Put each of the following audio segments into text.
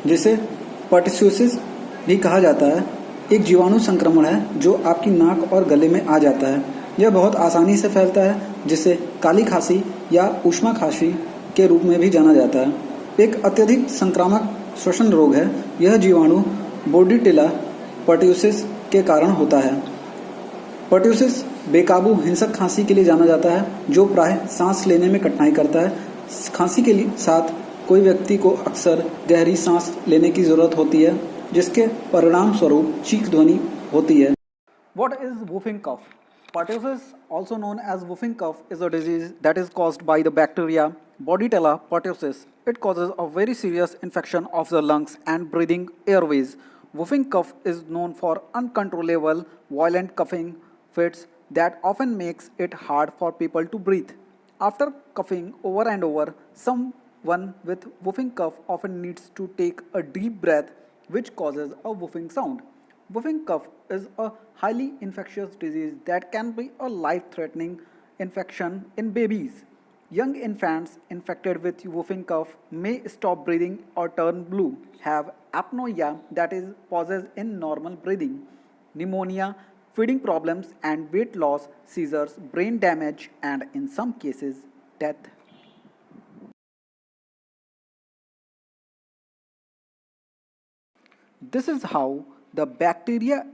जिसे पर्टुसिस भी कहा जाता है, एक जीवाणु संक्रमण है जो आपकी नाक और गले में आ जाता है। यह बहुत आसानी से फैलता है, जिसे काली खांसी या ऊष्मा खांसी के रूप में भी जाना जाता है। एक अत्यधिक संक्रामक श्वसन रोग है। यह जीवाणु बोर्डिटेला पर्टुसिस के कारण होता है। पर्टुसिस बेकाबू हिंसक खांसी के लिए जाना जाता है, जो प्रायः सांस लेने में कठिनाई करता है। खांसी के साथ कोई व्यक्ति को अक्सर गहरी सांस लेने की जरूरत होती है, जिसके परिणाम स्वरूप चीख ध्वनि होती है। What is whooping cough? Pertussis, also known as whooping cough, is a disease that is caused by the bacteria Bordetella pertussis. It causes a very serious infection of the lungs and breathing airways. Whooping cough is known for uncontrollable, violent coughing fits that often makes it hard for people to breathe. After coughing over and over, someone with whooping cough often needs to take a deep breath, which causes a whooping sound. Whooping cough is a highly infectious disease that can be a life-threatening infection in babies. Young infants infected with whooping cough may stop breathing or turn blue, have apnea that is pauses in normal breathing, pneumonia, feeding problems and weight loss, seizures, brain damage and in some cases death. This is how the bacteria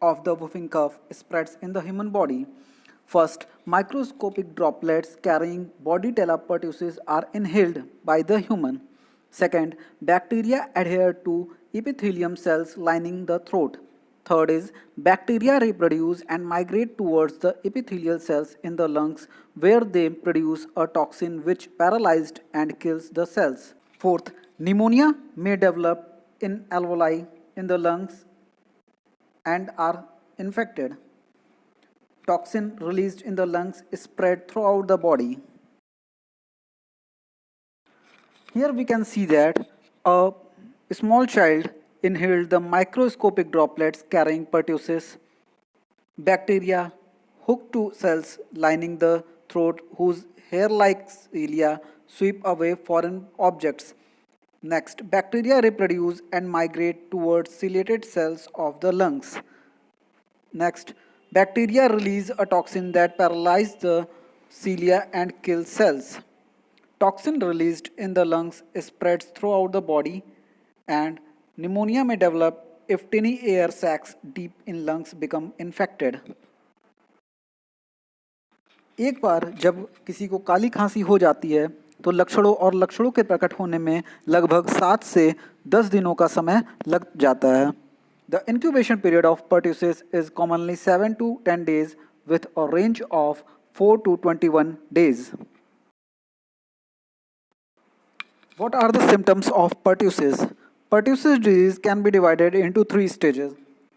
of the whooping cough spreads in the human body. First, microscopic droplets carrying Bordetella pertussis are inhaled by the human. Second, bacteria adhere to epithelium cells lining the throat. Third is bacteria reproduce and migrate towards the epithelial cells in the lungs where they produce a toxin which paralyzes and kills the cells. Fourth, pneumonia may develop in alveoli in the lungs and are infected. Toxin released in the lungs is spread throughout the body. Here we can see that a small child inhaled the microscopic droplets carrying pertussis. Bacteria hooked to cells lining the throat whose hair-like cilia sweep away foreign objects. Next, bacteria reproduce and migrate towards ciliated cells of the lungs. Next, bacteria release a toxin that paralyzes the cilia and kills cells. Toxin released in the lungs spreads throughout the body and pneumonia may develop if tiny air sacs deep in lungs become infected. एक बार जब किसी को काली खांसी हो जाती है तो लक्षणों के प्रकट होने में लगभग 7 से 10 दिनों का समय लग जाता है. The incubation period of pertussis is commonly 7 to 10 days with a range of 4 to 21 days. What are the symptoms of pertussis? Pertussis disease can be divided into 3 stages.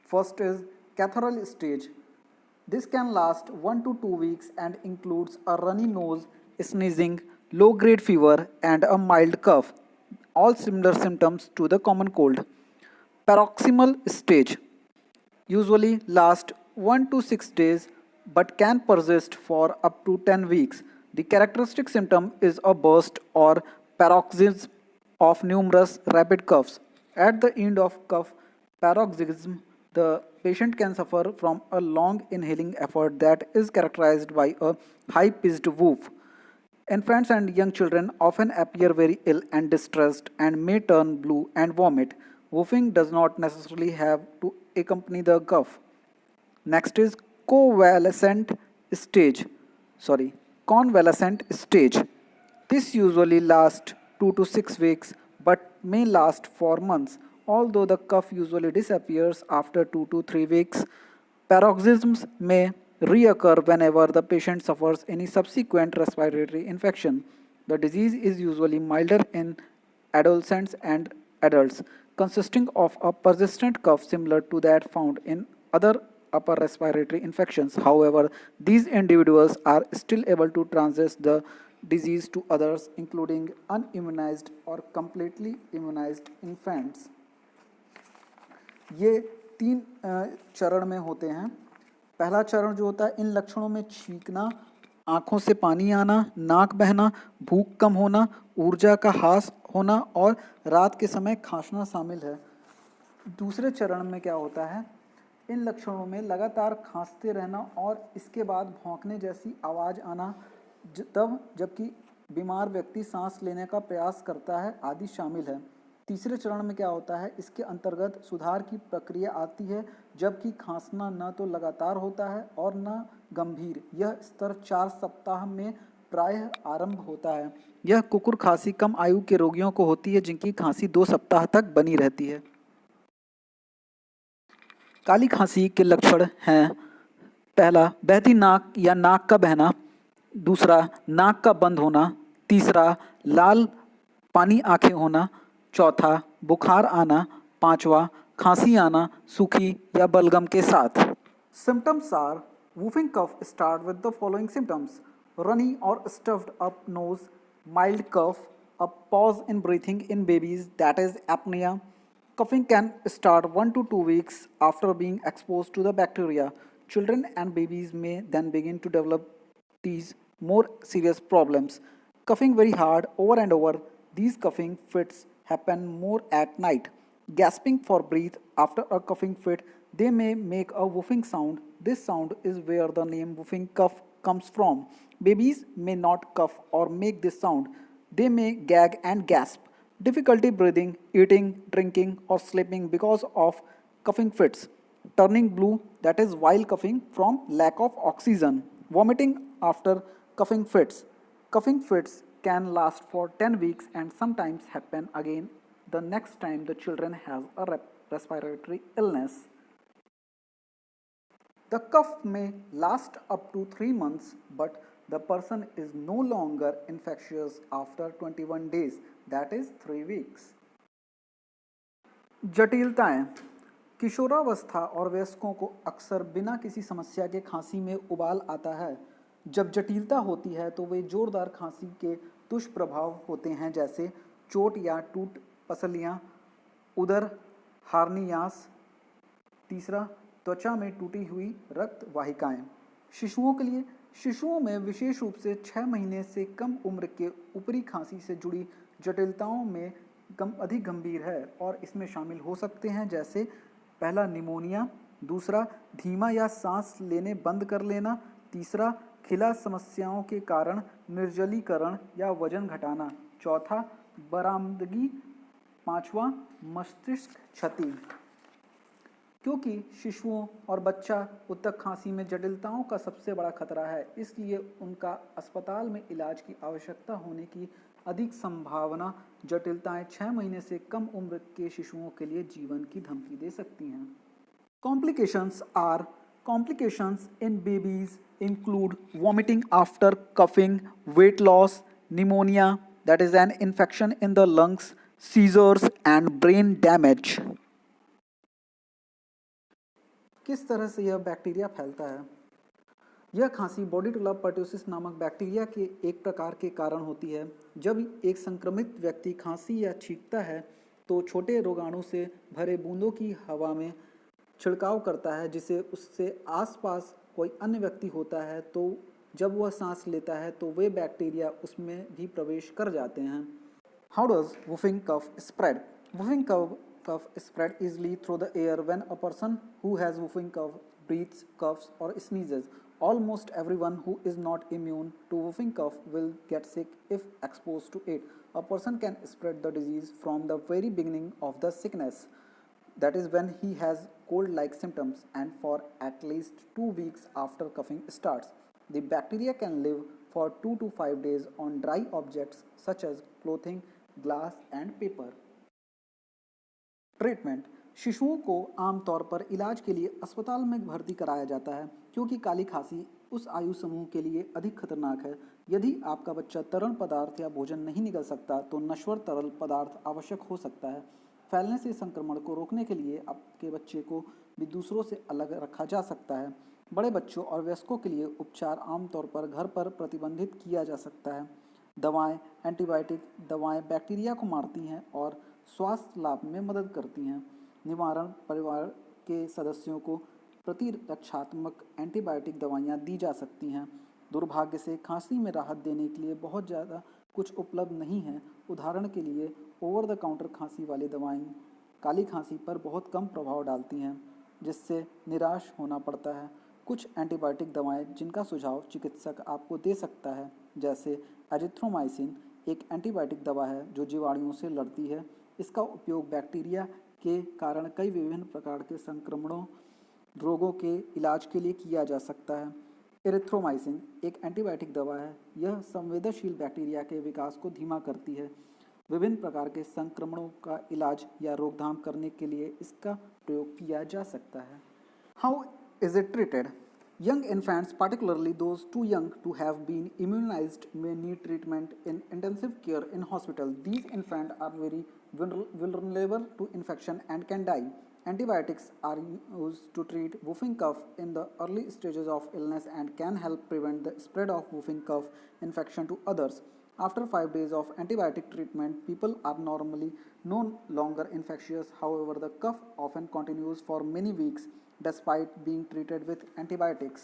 First is catarrhal stage. This can last 1 to 2 weeks and includes a runny nose, sneezing, low-grade fever, and a mild cough, all similar symptoms to the common cold. Paroxysmal stage usually lasts 1 to 6 days but can persist for up to 10 weeks. The characteristic symptom is a burst or paroxysm of numerous rapid coughs. At the end of cough paroxysm, the patient can suffer from a long inhaling effort that is characterized by a high-pitched woof. Infants and young children often appear very ill and distressed and may turn blue and vomit. Woofing does not necessarily have to accompany the cough. Next is convalescent stage. Convalescent stage. This usually lasts 2 to 6 weeks but may last for months. Although the cough usually disappears after 2 to 3 weeks, paroxysms may reoccur whenever the patient suffers any subsequent respiratory infection. The disease is usually milder in adolescents and adults, consisting of a persistent cough similar to that found in other upper respiratory infections. However, these individuals are still able to transmit the disease to others, including unimmunized or completely immunized infants. ये 3 चरण में होते हैं. पहला चरण जो होता है, इन लक्षणों में छींकना, आँखों से पानी आना, नाक बहना, भूख कम होना, ऊर्जा का ह्रास होना और रात के समय खांसना शामिल है। दूसरे चरण में क्या होता है, इन लक्षणों में लगातार खांसते रहना और इसके बाद भौंकने जैसी आवाज़ आना तब जबकि बीमार व्यक्ति सांस लेने का प्रयास करता है आदि शामिल है। तीसरे चरण में क्या होता है, इसके अंतर्गत सुधार की प्रक्रिया आती है जबकि खांसना न तो लगातार होता है और न गंभीर। यह स्तर 4 सप्ताह में प्रायः आरंभ होता है। यह कुकुर खांसी कम आयु के रोगियों को होती है जिनकी खांसी 2 सप्ताह तक बनी रहती है। काली खांसी के लक्षण हैं, पहला बहती नाक या नाक का बहना, दूसरा नाक का बंद होना, तीसरा लाल पानी आंखें होना, चौथा बुखार आना, पांचवा खांसी आना सूखी या बलगम के साथ। Symptoms are whooping cough start with the following symptoms: runny or stuffed up nose, mild cough, a pause in breathing in babies, that is apnea. Coughing can start 1 to 2 weeks after being exposed to the bacteria. Children and babies may then begin to develop these more serious problems. Coughing very hard over and over. These coughing fits happen more at night. Gasping for breath after a coughing fit, they may make a whooping sound. This sound is where the name whooping cough comes from. Babies may not cough or make this sound. They may gag and gasp. Difficulty breathing, eating, drinking, or sleeping because of coughing fits. Turning blue, that is while coughing from lack of oxygen. Vomiting after coughing fits. Coughing fits can last for 10 weeks and sometimes happen again the next time the children has a respiratory illness. The cough may last up to 3 months, but the person is no longer infectious after 21 days, that is 3 weeks. जटिलताएं, किशोरावस्था और वयस्कों को अक्सर बिना किसी समस्या के खांसी में उबाल आता है। जब जटिलता होती है तो वे जोरदार खांसी के दुष्प्रभाव होते हैं जैसे चोट या टूट पसलियां, उदर हार्नियास, तीसरा त्वचा में टूटी हुई रक्त वाहिकाएं। शिशुओं के लिए, शिशुओं में विशेष रूप से 6 महीने से कम उम्र के ऊपरी खांसी से जुड़ी जटिलताओं में अधिक गंभीर है और इसमें शामिल हो सकते हैं जैसे पहला निमोनिया, दूसरा धीमा या सांस लेने बंद कर लेना, तीसरा खिला समस्याओं के कारण निर्जलीकरण या वजन घटाना, चौथा बरामदगी, पांचवा मस्तिष्क क्षति। क्योंकि शिशुओं और बच्चा उत्तक खांसी में जटिलताओं का सबसे बड़ा खतरा है, इसलिए उनका अस्पताल में इलाज की आवश्यकता होने की अधिक संभावना जटिलताएं 6 महीने से कम उम्र के शिशुओं के लिए जीवन की धमकी दे सकती हैं। Complications in babies include vomiting after coughing, weight loss, pneumonia, that is an infection in the lungs, seizures and brain damage. किस तरह से यह बैक्टीरिया फैलता है? यह खांसी बॉडीटुला पर्ट्यूसिस नामक बैक्टीरिया के एक प्रकार के कारण होती है। जब एक संक्रमित व्यक्ति खांसी या छींकता है तो छोटे रोगाणु से भरे बूंदों की हवा में छिड़काव करता है जिसे उससे आसपास कोई अन्य व्यक्ति होता है, तो जब वह सांस लेता है तो वे बैक्टीरिया उसमें भी प्रवेश कर जाते हैं। How does whooping cough spread? Whooping cough spread easily through the air when a person who has whooping cough breathes, coughs or sneezes. Almost everyone who is not immune to whooping cough will get sick if exposed to it. A person can spread the disease from the very beginning of the sickness, that is when he has cold-like symptoms, and for at least 2 weeks after coughing starts. The bacteria can live for 2 to 5 days on dry objects such as clothing, glass and paper. Treatment, शिशुओं को आमतौर पर इलाज के लिए अस्पताल में भर्ती कराया जाता है क्योंकि काली खांसी उस आयु समूह के लिए अधिक खतरनाक है। यदि आपका बच्चा तरल पदार्थ या भोजन नहीं निगल सकता तो नश्वर तरल पदार्थ आवश्यक हो सकता है। फैलने से संक्रमण को रोकने के लिए आपके बच्चे को भी दूसरों से अलग रखा जा सकता है। बड़े बच्चों और वयस्कों के लिए उपचार आमतौर पर घर पर प्रतिबंधित किया जा सकता है। दवाएं, एंटीबायोटिक दवाएं बैक्टीरिया को मारती हैं और स्वास्थ्य लाभ में मदद करती हैं। निवारण, परिवार के सदस्यों को प्रतिरक्षात्मक एंटीबायोटिक दवाइयाँ दी जा सकती हैं। दुर्भाग्य से खांसी में राहत देने के लिए बहुत ज़्यादा कुछ उपलब्ध नहीं है। उदाहरण के लिए ओवर द काउंटर खांसी वाली दवाएं काली खांसी पर बहुत कम प्रभाव डालती हैं, जिससे निराश होना पड़ता है। कुछ एंटीबायोटिक दवाएं जिनका सुझाव चिकित्सक आपको दे सकता है, जैसे एजिथ्रोमाइसिन एक एंटीबायोटिक दवा है जो जीवाणुओं से लड़ती है। इसका उपयोग बैक्टीरिया के कारण कई विभिन्न प्रकार के संक्रमणों रोगों के इलाज के लिए किया जा सकता है। एरिथ्रोमाइसिन एक एंटीबायोटिक दवा है। यह संवेदनशील बैक्टीरिया के विकास को धीमा करती है। विभिन्न प्रकार के संक्रमणों का इलाज या रोकथाम करने के लिए इसका प्रयोग किया जा सकता है। How is it treated? Young infants, particularly those too young to have been immunized, may need treatment in intensive care in hospital. These infants are very vulnerable to infection and can die. Antibiotics are used to treat whooping cough in the early stages of illness and can help prevent the spread of whooping cough infection to others. After 5 days of antibiotic treatment, people are normally no longer infectious. However, the cough often continues for many weeks despite being treated with antibiotics.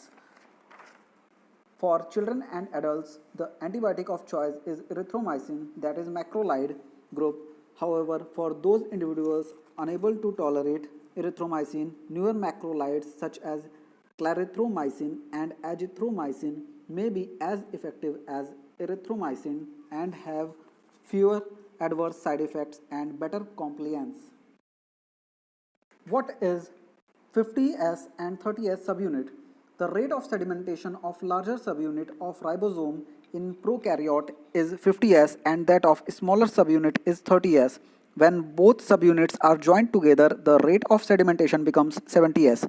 For children and adults, the antibiotic of choice is erythromycin, that is macrolide group. However, for those individuals unable to tolerate erythromycin, newer macrolides such as clarithromycin and azithromycin may be as effective as erythromycin and have fewer adverse side effects and better compliance. What is 50s and 30s subunit? The rate of sedimentation of larger subunit of ribosome in prokaryote is 50s and that of smaller subunit is 30s. When both subunits are joined together, the rate of sedimentation becomes 70s.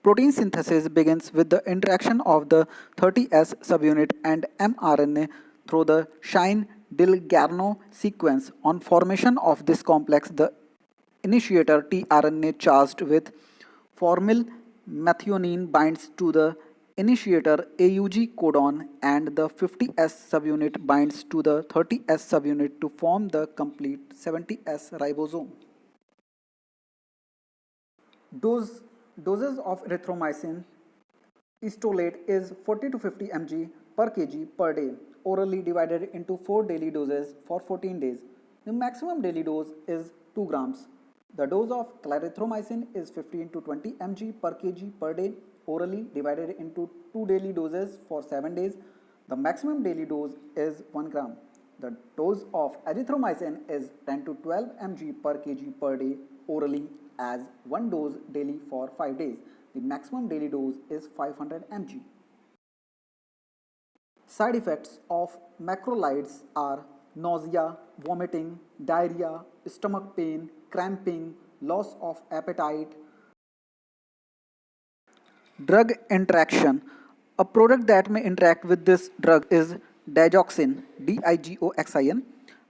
Protein synthesis begins with the interaction of the 30s subunit and mRNA through the Shine-Dilgarno sequence. On formation of this complex, the initiator tRNA charged with formyl methionine binds to the initiator AUG codon and the 50S subunit binds to the 30S subunit to form the complete 70S ribosome. Doses of erythromycin Istolate is 40 to 50 mg per kg per day, orally divided into 4 daily doses for 14 days. The maximum daily dose is 2 grams. The dose of clarithromycin is 15 to 20 mg per kg per day, orally divided into 2 daily doses for 7 days. The maximum daily dose is 1 gram. The dose of azithromycin is 10 to 12 mg per kg per day, orally as 1 dose daily for 5 days. The maximum daily dose is 500 mg. Side effects of macrolides are nausea, vomiting, diarrhea, stomach pain, cramping, loss of appetite. Drug interaction. A product that may interact with this drug is digoxin, Digoxin.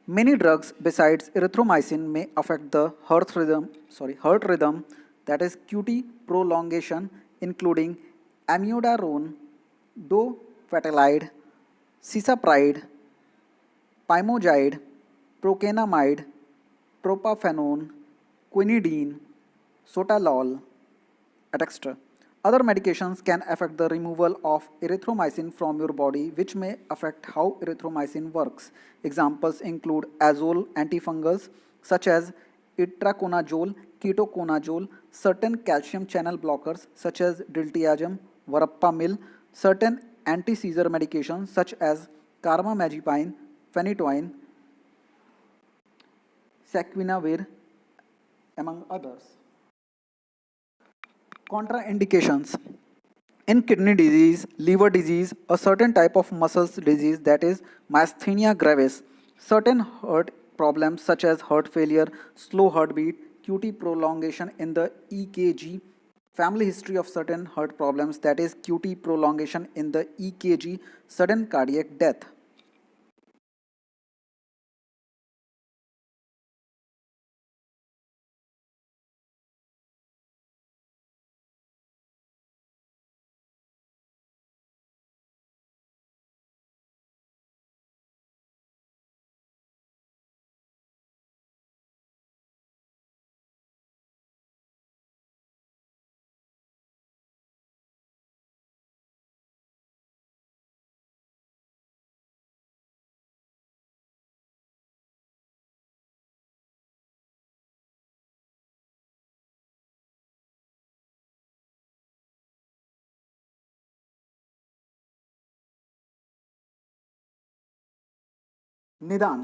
Many drugs besides erythromycin may affect the heart rhythm, that is QT prolongation, including amiodarone, dofetilide, cisapride, pymogide, procainamide, propafenone, quinidine, sotalol, etc. Other medications can affect the removal of erythromycin from your body, which may affect how erythromycin works. Examples include azole antifungals such as itraconazole, ketoconazole, certain calcium channel blockers such as diltiazem, verapamil, certain anti-seizure medications such as carbamazepine, phenytoin, saquinavir, among others. Contraindications. In kidney disease, liver disease, a certain type of muscles disease, that is myasthenia gravis, certain heart problems such as heart failure, slow heartbeat, QT prolongation in the EKG, family history of certain heart problems, that is QT prolongation in the EKG, sudden cardiac death. निदान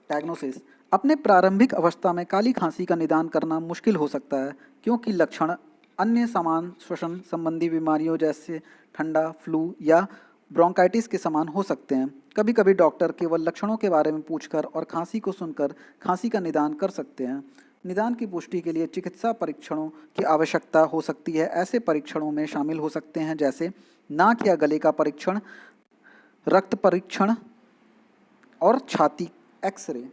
diagnosis. अपने प्रारंभिक अवस्था में काली खांसी का निदान करना मुश्किल हो सकता है क्योंकि लक्षण अन्य समान श्वसन संबंधी बीमारियों जैसे ठंडा, फ्लू या ब्रोंकाइटिस के समान हो सकते हैं। कभी कभी डॉक्टर केवल लक्षणों के बारे में पूछकर और खांसी को सुनकर खांसी का निदान कर सकते हैं। निदान की पुष्टि के लिए चिकित्सा परीक्षणों की आवश्यकता हो सकती है। ऐसे परीक्षणों में शामिल हो सकते हैं जैसे नाक या गले का परीक्षण, रक्त परीक्षण और छाती x ray.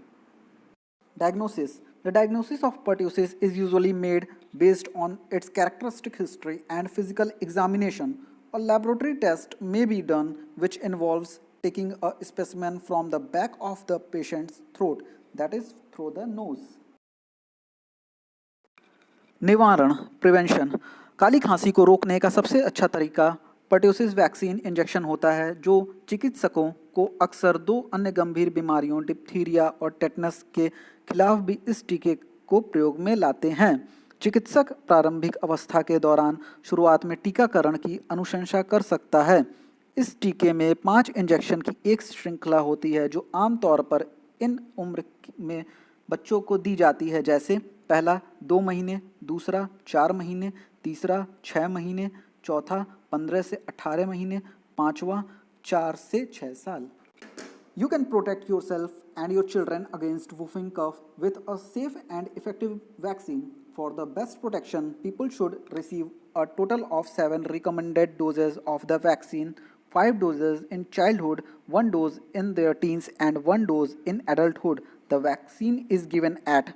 Diagnosis. The diagnosis of pertussis is usually made based on its characteristic history and physical examination. A laboratory test may be done which involves taking a specimen from the back of the patient's throat, that is through the nose. निवारण prevention. काली खांसी को रोकने का सबसे अच्छा तरीका pertussis vaccine injection होता है, जो चिकित्सकों को अक्सर 2 अन्य गंभीर बीमारियों डिप्थीरिया और टेटनस के खिलाफ भी इस टीके को प्रयोग में लाते हैं। चिकित्सक प्रारंभिक अवस्था के दौरान शुरुआत में टीकाकरण की अनुशंसा कर सकता है। इस टीके में 5 इंजेक्शन की एक श्रृंखला होती है जो आमतौर पर इन उम्र में बच्चों को दी जाती है, जैसे पहला 2 महीने, दूसरा 4 महीने, तीसरा 6 महीने, चौथा 15 से 18 महीने, पांचवा 4 से 6 साल। You can protect yourself and your children against whooping cough with a safe and effective vaccine. For the best protection, people should receive a total of 7 recommended doses of the vaccine, 5 doses in childhood, 1 dose in their teens, and 1 dose in adulthood. The vaccine is given at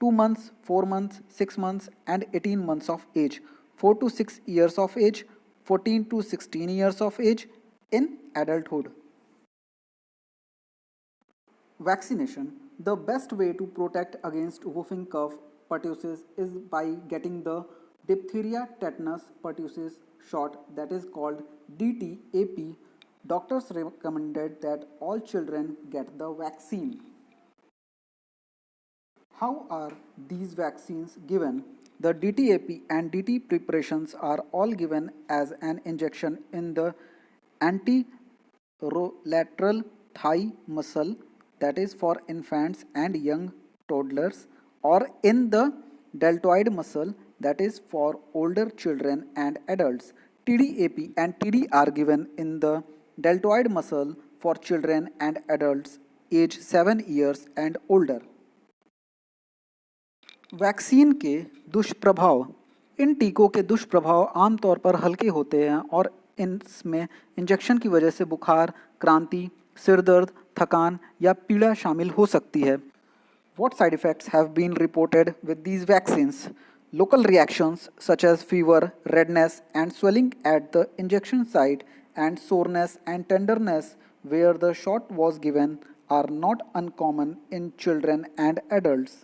2 months, 4 months, 6 months, and 18 months of age, 4 to 6 years of age, 14 to 16 years of age in adulthood. Vaccination. The best way to protect against whooping cough pertussis is by getting the diphtheria tetanus pertussis shot, that is called DTAP. Doctors recommended that all children get the vaccine. How are these vaccines given? The DTAP and DT preparations are all given as an injection in the anterolateral thigh muscle, that is for infants and young toddlers, or in the deltoid muscle, that is for older children and adults. TDAP and TD are given in the deltoid muscle for children and adults age 7 years and older. Vaccine के दुष्प्रभाव। इन टीकों के दुष्प्रभाव आमतौर पर हल्के होते हैं और इनमें इंजेक्शन की वजह से बुखार, क्रांति, सिर दर्द, थकान या पीड़ा शामिल हो सकती है। What side effects have been reported with these vaccines? Local reactions such as fever, redness, and swelling at the injection site, and soreness and tenderness where the shot was given are not uncommon in children and adults.